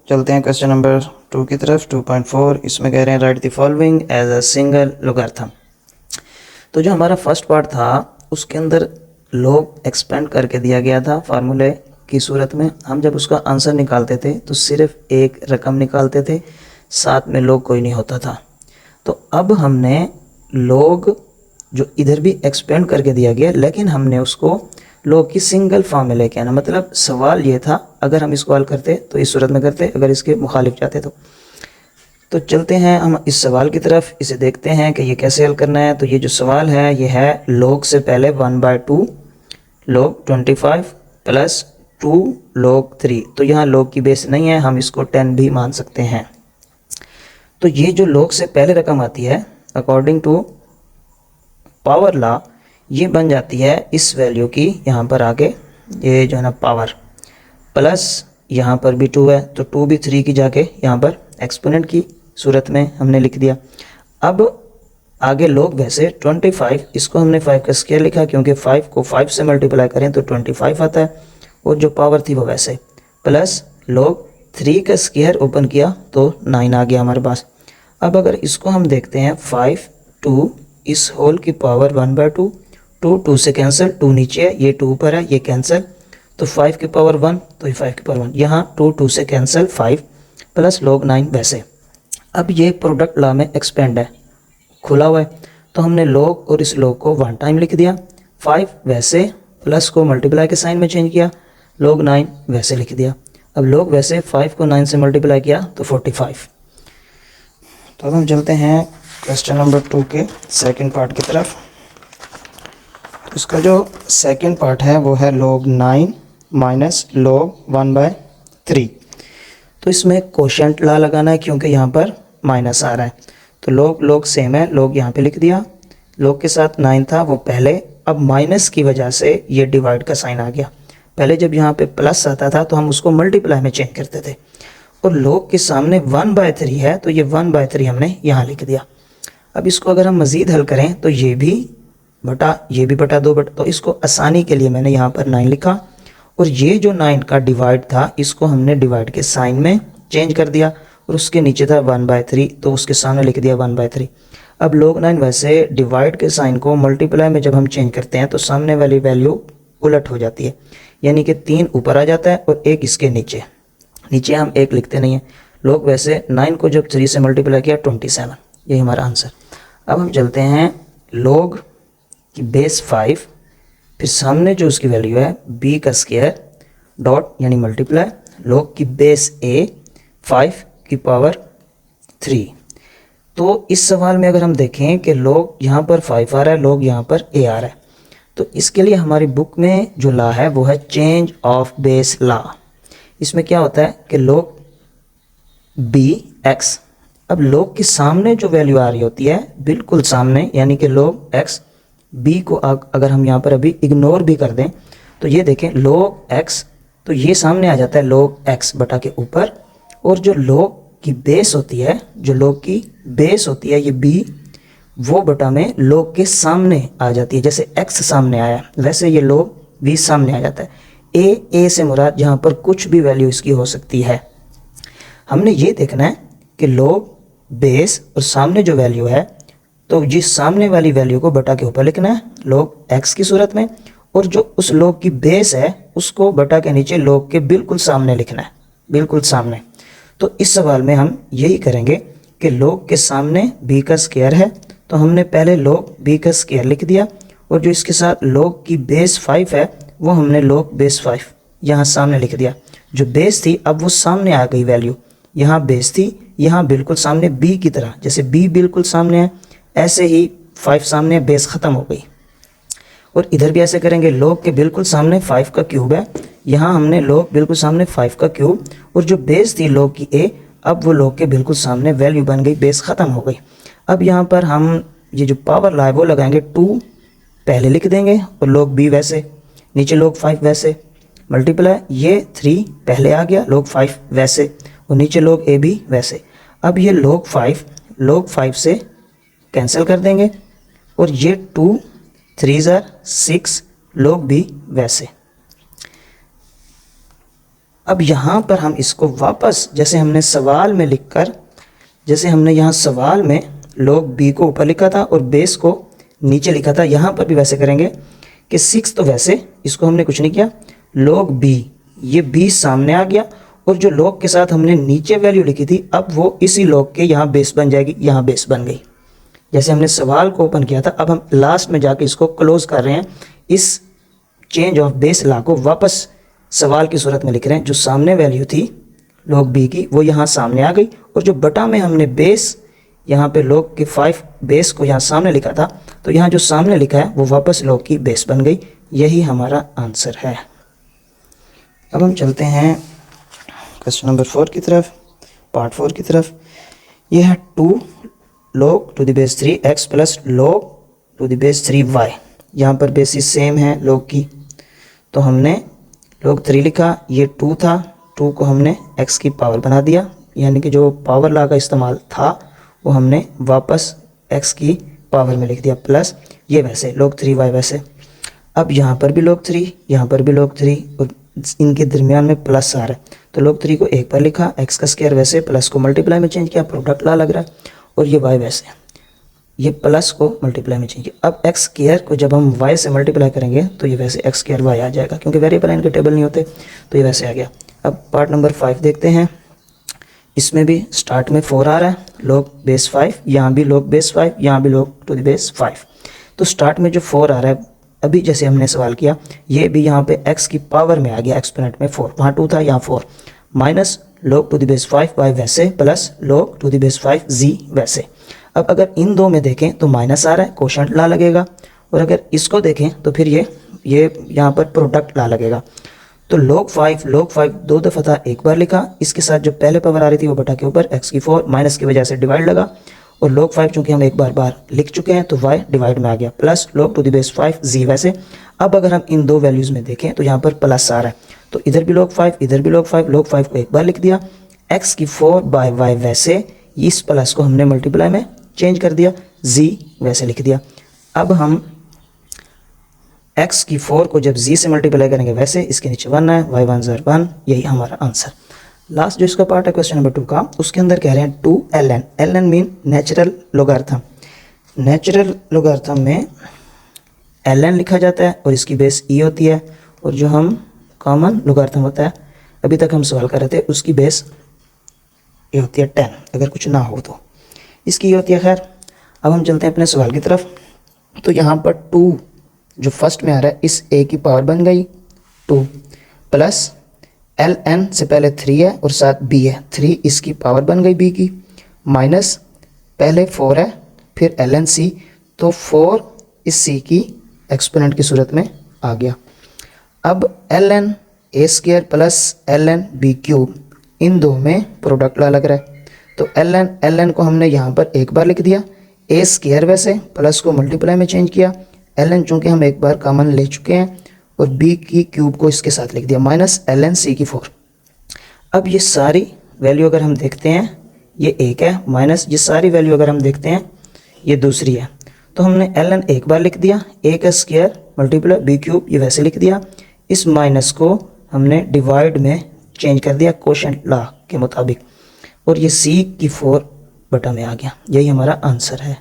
चलते हैं question number 2 की तरफ। 2.4 इसमें कह रहे हैं write the following as a single logarithm. तो जो हमारा फर्स्ट पार्ट था उसके अंदर लॉग एक्सपेंड करके दिया गया था फार्मूले की सूरत में। हम जब उसका आंसर निकालते थे तो सिर्फ एक रकम निकालते थे, साथ में लॉग कोई नहीं होता था। तो अब हमने लॉग जो इधर भी एक्सपेंड करके दिया गया, लेकिन हमने उसको लॉग की सिंगल फॉर्म में लेके आना। मतलब सवाल ये था, अगर हम इसको हल करते तो इस सूरत में करते, अगर इसके मुखालिफ जाते तो चलते हैं हम इस सवाल की तरफ। इसे देखते हैं कि ये कैसे हल करना है। तो ये जो सवाल है ये है लॉग से पहले 1/2 लॉग 25 प्लस 2 लॉग 3। तो यहाँ लॉग की बेस नहीं है, हम इसको 10 भी मान सकते हैं। तो ये जो लॉग से पहले रकम आती है अकॉर्डिंग टू पावर लॉ, ये बन जाती है इस वैल्यू की, यहाँ पर आके ये जो है ना पावर, प्लस यहाँ पर भी 2 है तो 2 भी 3 की जाके यहाँ पर एक्सपोनेंट की सूरत में हमने लिख दिया। अब आगे लॉग वैसे 25, इसको हमने 5 का स्क्वायर लिखा क्योंकि 5 को 5 से मल्टीप्लाई करें तो 25 आता है, और जो पावर थी वो वैसे, प्लस लॉग 3 का स्क्वायर ओपन किया तो 9 आ गया हमारे पास। अब अगर इसको हम देखते हैं 5 2 इस होल की पावर 1/2, 2 से कैंसिल, 2 नीचे है, ये 2 ऊपर है, ये कैंसिल, तो 5 की पावर 1, तो ये 5 की पावर 1, यहाँ 2 से कैंसिल 5 प्लस लॉग 9 वैसे। अब ये प्रोडक्ट लॉ में एक्सपेंड है, खुला हुआ है, तो हमने लॉग और इस लॉग को 1 टाइम लिख दिया, 5 वैसे प्लस को मल्टीप्लाई के साइन में चेंज किया, लॉग 9 वैसे लिख दिया। अब लॉग वैसे 5 को 9 से मल्टीप्लाई किया तो 45। तो अब हम चलते हैं क्वेश्चन नंबर 2 के सेकंड पार्ट की तरफ। इसका जो सेकंड पार्ट है वो है log 9 माइनस log 1/3। तो इसमें कोशेंट लॉ लगाना है क्योंकि यहाँ पर माइनस आ रहा है। तो log सेम है, log यहाँ पे लिख दिया, log के साथ 9 था वो पहले, अब माइनस की वजह से ये डिवाइड का साइन आ गया। पहले जब यहाँ पे प्लस आता था तो हम उसको मल्टीप्लाई में चेंज करते थे, और log के सामने 1/3 है तो ये 1/3 हमने यहाँ लिख दिया। अब इसको अगर हम मज़ीद हल करें तो ये भी बटा 2 बटा, तो इसको आसानी के लिए मैंने यहाँ पर 9 लिखा, और ये जो 9 का डिवाइड था इसको हमने डिवाइड के साइन में चेंज कर दिया, और उसके नीचे था 1/3 तो उसके सामने लिख दिया 1/3। अब log 9 वैसे डिवाइड के साइन को मल्टीप्लाई में जब हम चेंज करते हैं तो सामने वाली वैल्यू उलट हो जाती है, यानी कि 3 ऊपर आ जाता है और 1 इसके नीचे हम 1 लिखते नहीं हैं। log वैसे 9 को जब 3 से मल्टीप्लाई किया 27, यही हमारा आंसर। अब हम चलते हैं log की बेस 5, फिर सामने जो उसकी वैल्यू है b का स्क्वायर डॉट यानी मल्टीप्लाई log की बेस a 5 की पावर 3। तो इस सवाल में अगर हम देखें कि log यहाँ पर 5 आ रहा है, log यहाँ पर a आ रहा है, तो इसके लिए हमारी बुक में जो लॉ है वो है चेंज ऑफ बेस लॉ। इसमें क्या होता है कि log bx, अब log के सामने जो वैल्यू आ रही होती है बिल्कुल सामने, यानी कि log x, b को अगर हम यहाँ पर अभी इग्नोर भी कर दें तो ये देखें log x, तो ये सामने आ जाता है log x बटा के ऊपर, और जो log की बेस होती है, जो log की बेस होती है ये b, वो बटा में log के सामने आ जाती है। जैसे x सामने आया वैसे ये log b सामने आ जाता है। a से मुराद यहाँ पर कुछ भी वैल्यू इसकी हो सकती है। हमने ये देखना है कि log बेस और सामने जो वैल्यू है, तो जिस सामने वाली वैल्यू को बटा के ऊपर लिखना है log x की सूरत में, और जो उस log की बेस है उसको बटा के नीचे log के बिल्कुल सामने लिखना है, बिल्कुल सामने। तो इस सवाल में हम यही करेंगे कि log के सामने b का स्क्वायर है, तो हमने पहले log b का स्क्वायर लिख दिया, और जो इसके साथ log की बेस 5 है वो हमने log बेस 5 यहाँ सामने लिख दिया। जो बेस थी अब वो सामने आ गई वैल्यू, यहाँ बेस थी, यहाँ बिल्कुल सामने b की तरह, जैसे b बिल्कुल सामने है ऐसे ही 5 सामने, बेस ख़त्म हो गई। और इधर भी ऐसे करेंगे, log के बिल्कुल सामने 5 का क्यूब है, यहाँ हमने log बिल्कुल सामने 5 का क्यूब, और जो बेस थी log की a, अब वो log के बिल्कुल सामने वैल्यू बन गई, बेस ख़त्म हो गई। अब यहाँ पर हम ये जो पावर लॉ है वो लगाएंगे, 2 पहले लिख देंगे और log b वैसे, नीचे log 5 वैसे, मल्टीप्लाई ये 3 पहले आ गया, log 5 वैसे, और नीचे log a भी वैसे। अब ये log 5 से कैंसिल कर देंगे, और ये 2 3 6 log b वैसे। अब यहाँ पर हम इसको वापस जैसे हमने सवाल में लिखकर, जैसे हमने यहाँ सवाल में log b को ऊपर लिखा था और बेस को नीचे लिखा था, यहाँ पर भी वैसे करेंगे कि 6 तो वैसे इसको हमने कुछ नहीं किया, log b, ये b सामने आ गया और जो log के साथ हमने नीचे वैल्यू लिखी थी अब वो इसी log के यहाँ बेस बन जाएगी, यहाँ बेस बन गई। जैसे हमने सवाल को ओपन किया था, अब हम लास्ट में जाके इसको क्लोज कर रहे हैं, इस चेंज ऑफ बेस लॉ को वापस सवाल की सूरत में लिख रहे हैं। जो सामने वैल्यू थी log b की वो यहाँ सामने आ गई और जो बटा में हमने बेस यहाँ पे log के 5 बेस को यहाँ सामने लिखा था, तो यहाँ जो सामने लिखा है वो वापस log की बेस बन गई। यही हमारा आंसर है। अब हम चलते हैं क्वेश्चन नंबर 4 की तरफ, पार्ट 4 की तरफ। यह है 2 log to the base 3x plus log to the base 3y। यहाँ पर बेसिस सेम है log की, तो हमने log 3 लिखा, ये 2 था, 2 को हमने x की पावर बना दिया, यानी कि जो पावर लॉ का इस्तेमाल था वो हमने वापस x की पावर में लिख दिया, प्लस ये वैसे log 3y वैसे। अब यहाँ पर भी log 3, यहाँ पर भी log 3 और इनके दरमियान में प्लस आ रहा है, तो log 3 को एक बार लिखा, x का स्क्वायर वैसे, प्लस को मल्टीप्लाई में चेंज किया, प्रोडक्ट लॉ लग रहा है, और ये y वैसे, ये प्लस को मल्टीप्लाई में चेंज किया। अब x स्क्वायर को जब हम y से मल्टीप्लाई करेंगे तो ये वैसे x स्क्वायर y आ जाएगा, क्योंकि वेरिएबल इनके टेबल नहीं होते, तो ये वैसे आ गया। अब पार्ट नंबर 5 देखते हैं। इसमें भी स्टार्ट में 4 आ रहा है, log बेस 5, यहाँ भी log बेस 5, यहाँ भी log टू द बेस 5। तो स्टार्ट में जो 4 आ रहा है, अभी जैसे हमने सवाल किया, ये भी यहाँ पे x की पावर में आ गया, एक्सपोनेंट में 4, वहाँ 2 था, यहाँ 4, minus log to the base 5 y वैसे, plus log to the base 5 z वैसे। अब अगर इन दो में देखें तो माइनस आ रहा है, कोशेंट लॉ लगेगा, और अगर इसको देखें तो फिर ये यहाँ पर प्रोडक्ट लॉ लगेगा। तो log 5 दो दफ़ा था, एक बार लिखा, इसके साथ जो पहले पावर आ रही थी वो बटा के ऊपर x की 4 माइनस की वजह से डिवाइड लगा, और log 5 चूंकि हम एक बार लिख चुके हैं तो y डिवाइड में आ गया, plus log to the base 5 z वैसे। अब अगर हम इन दो वैल्यूज़ में देखें तो यहाँ पर प्लस आ रहा है, तो इधर भी log 5, इधर भी log 5 को एक बार लिख दिया, x की 4 बाय y वैसे, इस प्लस को हमने मल्टीप्लाई में चेंज कर दिया, z वैसे लिख दिया। अब हम x की 4 को जब z से मल्टीप्लाई करेंगे वैसे, इसके नीचे 1 है, y 1 ज़र 1, यही हमारा आंसर। लास्ट जो इसका पार्ट है क्वेश्चन नंबर 2 का, उसके अंदर कह रहे हैं 2 ln, ln mean natural logarithm. Natural logarithm में ln लिखा जाता है और इसकी बेस e होती है, और जो हम कॉमन लोगार्थम होता है अभी तक हम सवाल कर रहे थे उसकी बेस ये होती है 10, अगर कुछ ना हो तो इसकी ये होती है। खैर, अब हम चलते हैं अपने सवाल की तरफ। तो यहाँ पर 2 जो फर्स्ट में आ रहा है, इस a की पावर बन गई 2, प्लस ln से पहले 3 है और साथ b है, 3 इसकी पावर बन गई b की, माइनस पहले 4 है फिर ln c, तो 4 इस c की एक्सपोनेंट की सूरत में आ गया। अब ln a square plus ln b cube, इन दो में प्रोडक्ट लॉ लग रहा है, तो ln को हमने यहाँ पर एक बार लिख दिया, a स्क्वायर वैसे, प्लस को मल्टीप्लाई में चेंज किया, ln चूँकि हम एक बार कॉमन ले चुके हैं, और b की क्यूब को इसके साथ लिख दिया, माइनस ln c की 4। अब ये सारी वैल्यू अगर हम देखते हैं, ये एक है, माइनस ये सारी वैल्यू अगर हम देखते हैं ये दूसरी है, तो हमने ln एक बार लिख दिया, a का स्क्वायर मल्टीप्लाई b क्यूब, ये वैसे लिख दिया, इस माइनस को हमने डिवाइड में चेंज कर दिया कोशेंट लॉ के मुताबिक, और ये c की 4 बटा में आ गया। यही हमारा आंसर है।